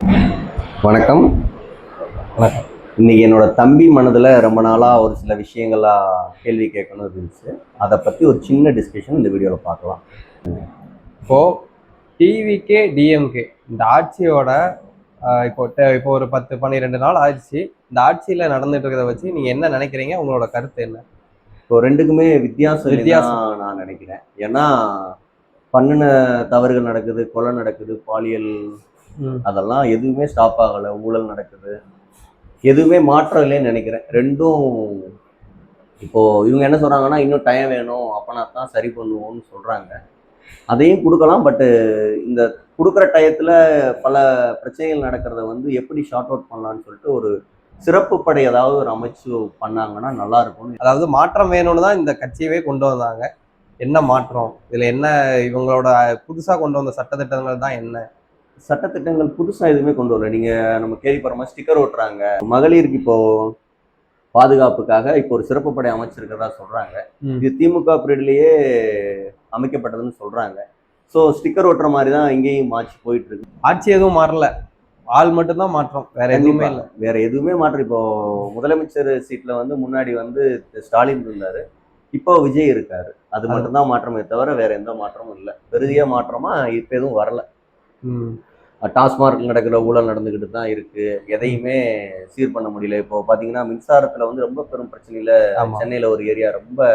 வணக்கம். வணக்கம். இன்னைக்கு என்னோட தம்பி மனதில் ரொம்ப நாளாக ஒரு சில விஷயங்கள்லாம் கேள்வி கேட்கணும் இருந்துச்சு. அதை பற்றி ஒரு சின்ன டிஸ்கஷன் இந்த வீடியோவில் பார்க்கலாம். இப்போ டிவிகே டிஎம்கே இந்த ஆட்சியோட இப்போ ஒரு 10-12 நாள் ஆயிடுச்சு. இந்த ஆட்சியில் நடந்துட்டு இருக்கிறத வச்சு நீங்கள் என்ன நினைக்கிறீங்க? உங்களோட கருத்து என்ன? இப்போ ரெண்டுக்குமே வித்தியாசம் இல்லைன்னு வித்தியாசம். தான் நான் நினைக்கிறேன். ஏன்னா பண்ணின தவறுகள் நடக்குது, கொலை நடக்குது, பாலியல் அதெல்லாம் எதுவுமே ஸ்டாப் ஆகலை, ஊழல் நடக்குது, எதுவுமே மாற்றம் இல்லைன்னு நினைக்கிறேன். ரெண்டும் இப்போ இவங்க என்ன சொல்றாங்கன்னா இன்னும் டைம் வேணும், அப்பனா தான் சரி பண்ணுவோம்னு சொல்றாங்க. அதையும் கொடுக்கலாம். பட்டு இந்த கொடுக்குற டயத்துல பல பிரச்சனைகள் நடக்கிறத வந்து எப்படி ஷார்ட் அவுட் பண்ணலான்னு சொல்லிட்டு ஒரு சிறப்பு படை ஏதாவது ஒரு அமைச்சு பண்ணாங்கன்னா நல்லா இருக்கும். அதாவது மாற்றம் வேணும்னு தான் இந்த கட்சியவே கொண்டு வந்தாங்க. என்ன மாற்றம்? இதில் என்ன இவங்களோட புதுசாக கொண்டு வந்த சட்டத்திட்டங்கள் தான் என்ன? சட்டத்திட்டங்கள் புதுசா எதுவுமே கொண்டு வரல. நீங்க நம்ம கேள்விப்படுற மாதிரி ஸ்டிக்கர் ஓட்டுறாங்க. மகளிருக்கு இப்போ பாதுகாப்புக்காக இப்போ ஒரு சிறப்பு படை அமைச்சிருக்கிறதா சொல்றாங்க. இது திமுக பீரியட்லயே அமைக்கப்பட்டதுன்னு சொல்றாங்க. ஸோ ஸ்டிக்கர் ஓட்டுற மாதிரி தான் இங்கேயும் மாற்றி போயிட்டு இருக்கு. ஆட்சி எதுவும் மாறல, ஆள் மட்டும்தான் மாற்றம், வேற எதுவுமே இல்லை. வேற எதுவுமே மாற்றம். இப்போ முதலமைச்சர் சீட்ல வந்து முன்னாடி வந்து ஸ்டாலின் இருந்தாரு, இப்போ விஜய் இருக்காரு. அது மட்டும்தான் மாற்றமே தவிர வேற எந்த மாற்றமும் இல்லை. பெரிய மாற்றமா இப்ப எதுவும் வரல. டாஸ்மார்க் நடக்கிற ஊழல் நடந்துகிட்டு தான் இருக்கு. எதையுமே சீர் பண்ண முடியல. இப்போ பாத்தீங்கன்னா மின்சாரத்துல வந்து ரொம்ப பெரும் பிரச்சனையில சென்னையில ஒரு ஏரியா ரொம்ப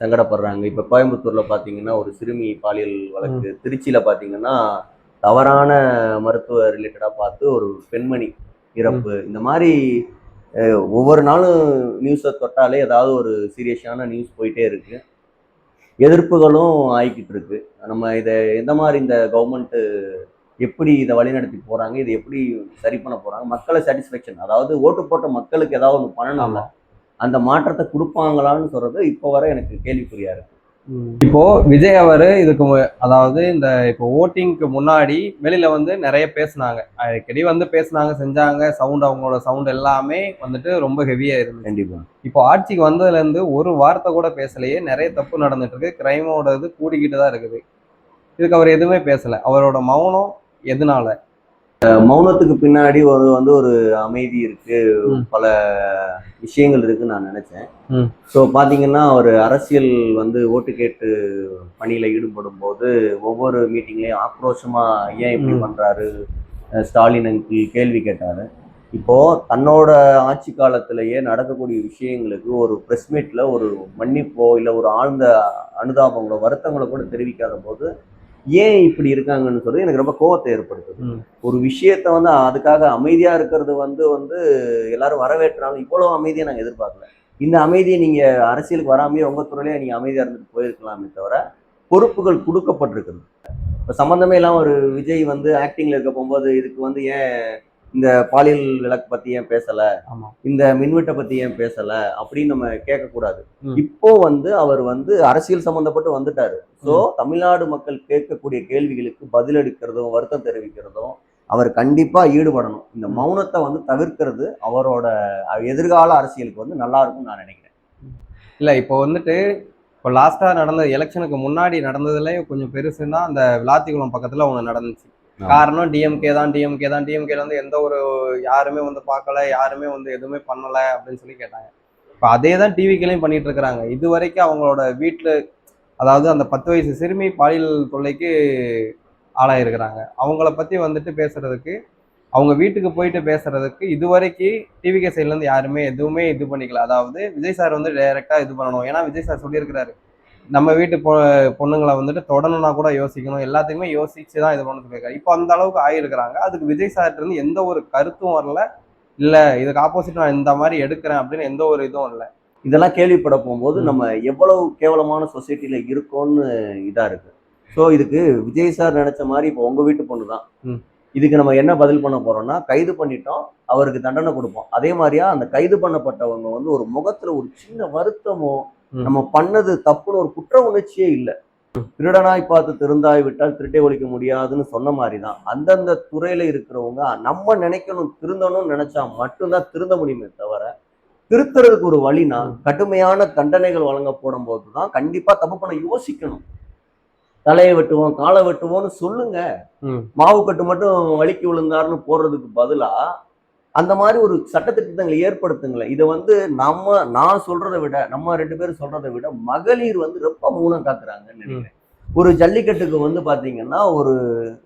சங்கடப்படுறாங்க. இப்ப கோயம்புத்தூர்ல பாத்தீங்கன்னா ஒரு சிறுமி பாலியல் வழக்கு, திருச்சியில பாத்தீங்கன்னா தவறான மருத்துவ ரிலேட்டடா பார்த்து ஒரு பெண்மணி இறப்பு. இந்த மாதிரி ஒவ்வொரு நாளும் நியூஸை தொட்டாலே ஏதாவது ஒரு சீரியஸான நியூஸ் போயிட்டே இருக்கு. எதிர்ப்புகளும் ஆயிக்கிட்டு இருக்கு. நம்ம இதை எந்த மாதிரி இந்த கவர்மெண்ட் எப்படி இதை வழிநடத்தி போறாங்க, இதை எப்படி சரி பண்ண போறாங்க, மக்களை சாட்டிஸ்ஃபேக்ஷன், அதாவது ஓட்டு போட்ட மக்களுக்கு ஏதாவது ஒன்று பண்ணணும்ல, அந்த மாற்றத்தை கொடுப்பாங்களான்னு சொல்றது இப்போ வரை எனக்கு கேள்விக்குறியா இருக்கு. இப்போ விஜய் அவரு இதுக்கு அதாவது இந்த இப்போ ஓட்டிங்க்கு முன்னாடி வெளியில வந்து நிறைய பேசினாங்க, அடிக்கடி வந்து பேசினாங்க, செஞ்சாங்க. சவுண்ட், அவங்களோட சவுண்ட் எல்லாமே வந்துட்டு ரொம்ப ஹெவியா இருந்துச்சு. கண்டிப்பா. இப்போ ஆட்சிக்கு வந்ததுல இருந்து ஒரு வார்த்தை கூட பேசலையே. நிறைய தப்பு நடந்துட்டு இருக்கு, கிரைமோட இது கூடிக்கிட்டு தான் இருக்குது. இதுக்கு அவர் எதுவுமே பேசல. அவரோட மௌனம் எதனால? மௌனத்துக்கு பின்னாடி ஒரு அமைதி இருக்கு, பல விஷயங்கள் இருக்குன்னு நான் நினைச்சேன். ஸோ பாத்தீங்கன்னா ஒரு அரசியல் வந்து ஓட்டு கேட்டு பணியில ஈடுபடும் போது ஒவ்வொரு மீட்டிங்லயும் ஆக்ரோஷமா ஏன் இப்படி பண்றாரு ஸ்டாலின் அங்கிள் கேள்வி கேட்டாரு. இப்போ தன்னோட ஆட்சி காலத்திலேயே நடக்கக்கூடிய விஷயங்களுக்கு ஒரு பிரஸ் மீட்ல ஒரு மன்னிப்போ இல்லை ஒரு ஆழ்ந்த அனுதாபங்களோ வருத்தங்களோ கூட தெரிவிக்காத போது ஏன் இப்படி இருக்காங்கன்னு சொல்லி எனக்கு ரொம்ப கோவத்தை ஏற்படுத்துது. ஒரு விஷயத்த வந்து அதுக்காக அமைதியா இருக்கிறது வந்து வந்து எல்லாரும் வரவேற்றாலும் இவ்வளவு அமைதியை நாங்கள் எதிர்பார்க்கல. இந்த அமைதியை நீங்க அரசியலுக்கு வராமையே உங்க துறையிலே நீங்க அமைதியா இருந்துட்டு போயிருக்கலாமே தவிர பொறுப்புகள் கொடுக்கப்பட்டிருக்குது. இப்போ சம்மந்தமே இல்லாமல் ஒரு விஜய் வந்து ஆக்டிங்ல இருக்க போகும்போது இதுக்கு வந்து ஏன் இந்த பாலியல் விளக்கு பத்தி ஏன் பேசல, இந்த மின்வெட்டை பத்தி ஏன் பேசல அப்படின்னு நம்ம கேட்கக்கூடாது. இப்போ வந்து அவர் வந்து அரசியல் சம்பந்தப்பட்டு வந்துட்டாரு. ஸோ தமிழ்நாடு மக்கள் கேட்கக்கூடிய கேள்விகளுக்கு பதிலளிக்கிறதும் வருத்தம் தெரிவிக்கிறதும் அவர் கண்டிப்பா ஈடுபடணும். இந்த மௌனத்தை வந்து தவிர்க்கிறது அவரோட எதிர்கால அரசியலுக்கு வந்து நல்லா இருக்கும்னு நான் நினைக்கிறேன். இல்ல இப்போ வந்துட்டு இப்போ லாஸ்டா நடந்த எலெக்ஷனுக்கு முன்னாடி நடந்ததுல கொஞ்சம் பெருசுன்னா அந்த விளாத்திக்குளம் பக்கத்துல ஒண்ணு நடந்துச்சு. காரணம் டிஎம்கே தான், டிஎம்கேல வந்து எந்த ஒரு யாருமே வந்து பார்க்கல, யாருமே வந்து எதுவுமே பண்ணல அப்படின்னு சொல்லி கேட்டாங்க. இப்போ அதே தான் டிவிக்கலையும் பண்ணிட்டு இருக்கிறாங்க. இது வரைக்கும் அவங்களோட வீட்டுல, அதாவது அந்த 10 வயசு சிறுமி பாலியல் தொல்லைக்கு ஆளாயிருக்கிறாங்க. அவங்கள பத்தி வந்துட்டு பேசுறதுக்கு, அவங்க வீட்டுக்கு போயிட்டு பேசுறதுக்கு இது வரைக்கும் டிவிகே சைட்ல இருந்து யாருமே எதுவுமே இது பண்ணிக்கல. அதாவது விஜய் சார் வந்து டைரக்டா இது பண்ணணும். ஏன்னா விஜய் சார் சொல்லியிருக்கிறாரு, நம்ம வீட்டு பொண்ணுங்களை வந்துட்டு தொடணும்னா கூட யோசிக்கணும், எல்லாத்தையுமே யோசிச்சுதான் இது பண்ணதுக்கு இருக்காரு. இப்போ அந்த அளவுக்கு ஆயிருக்கிறாங்க. அதுக்கு விஜய் சார்ட்ட இருந்து எந்த ஒரு கருத்தும் வரல. இல்ல இதுக்கு ஆப்போசிட் நான் இந்த மாதிரி எடுக்கிறேன் அப்படின்னு எந்த ஒரு இதுவும் இல்லை. இதெல்லாம் கேள்விப்பட போகும்போது நம்ம எவ்வளவு கேவலமான சொசைட்டில இருக்கோம்னு இதா இருக்கு. ஸோ இதுக்கு விஜய் சார் நினைச்ச மாதிரி இப்போ உங்க வீட்டு பொண்ணு தான், இதுக்கு நம்ம என்ன பதில் பண்ண போறோம்னா கைது பண்ணிட்டோம், அவருக்கு தண்டனை கொடுப்போம். அதே மாதிரியா அந்த கைது பண்ணப்பட்டவங்க வந்து ஒரு முகத்துல ஒரு சின்ன வருத்தமோ, நம்ம பண்ணது தப்புன்னு ஒரு குற்ற உணர்ச்சியே இல்லை. திருடனாய் பார்த்து திருந்தாய் விட்டால் திருட்டை ஒழிக்க முடியாதுன்னு சொன்ன மாதிரிதான் அந்தந்த துறையில இருக்கிறவங்க நம்ம நினைக்கணும், திருந்தணும்னு நினைச்சா மட்டும்தான் திருந்த முடியுமே தவிர, திருத்துறதுக்கு ஒரு வழினா கடுமையான தண்டனைகள் வழங்கப்படும் போதுதான் கண்டிப்பா தப்பு பண்ண யோசிக்கணும். தலையை வெட்டுவோம் காலை வெட்டுவோம்னு சொல்லுங்க. ம். மாவு கட்டு மட்டும் வலிக்கு விழுந்தாருன்னு போடுறதுக்கு பதிலா அந்த மாதிரி ஒரு சட்டத்திட்டங்களை ஏற்படுத்துங்களேன். இதை வந்து நான் சொல்றதை விட நம்ம 2 பேரும் சொல்றதை விட மகளிர் வந்து ரொம்ப மௌனம் காக்குறாங்கன்னு நினைக்கிறேன். ஒரு ஜல்லிக்கட்டுக்கு வந்து பாத்தீங்கன்னா ஒரு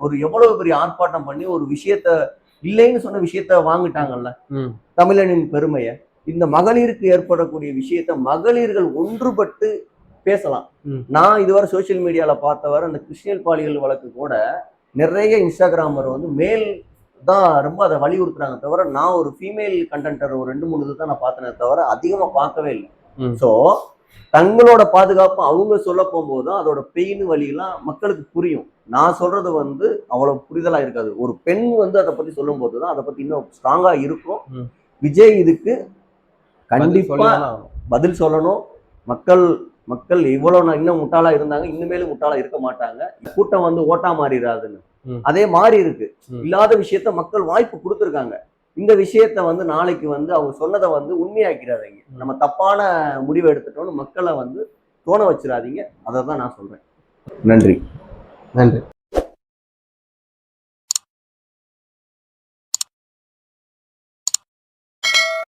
ஒரு எவ்வளவு பெரிய ஆர்ப்பாட்டம் பண்ணி ஒரு விஷயத்த இல்லைன்னு சொன்ன விஷயத்த வாங்கிட்டாங்கல்ல தமிழனின் பெருமையை. இந்த மகளிருக்கு ஏற்படக்கூடிய விஷயத்த மகளிர்கள் ஒன்றுபட்டு பேசலாம். நான் இதுவரை சோசியல் மீடியால பார்த்தவரை அந்த கிறிஸ்டியல் பாலியல் வழக்கு கூட நிறைய இன்ஸ்டாகிராமர் வந்து மேல் தான் ரொம்ப அதை வலியுறுத்துறாங்க தவிர, நான் ஒரு ஃபீமேல் கண்டென்டர் ஒரு 2-3 இது தான் நான் பார்த்தனே தவிர அதிகமா பார்க்கவே இல்லை. ஸோ தங்களோட பாதுகாப்பு அவங்க சொல்ல போகும்போது தான் அதோட பெயின் வலியெல்லாம் மக்களுக்கு புரியும். நான் சொல்றது வந்து அவ்வளவு புரிதலா இருக்காது. ஒரு பெண் வந்து அதை பத்தி சொல்லும் போதுதான் அதை பத்தி இன்னும் ஸ்ட்ராங்கா இருக்கும். விஜய் இதுக்கு கண்டிப்பா பதில் சொல்லணும். மக்கள் மக்கள் இவ்வளவு இன்னும் முட்டாளா இருந்தாங்க, இனிமேலும் முட்டாளா இருக்க மாட்டாங்க. கூட்டம் வந்து ஓட்டா மாறிடாதுன்னு அதே மாதிரி இருக்கு. இல்லாத விஷயத்த மக்கள் வாய்ப்பு கொடுத்துருக்காங்க. இந்த விஷயத்த வந்து நாளைக்கு வந்து அவங்க சொன்னதை வந்து உண்மையாக்கிறாதீங்க. நம்ம தப்பான முடிவை எடுத்துட்டோம்னு மக்களை வந்து தோண வச்சிடாதீங்க. அதை தான் நான் சொல்றேன். நன்றி. நன்றி.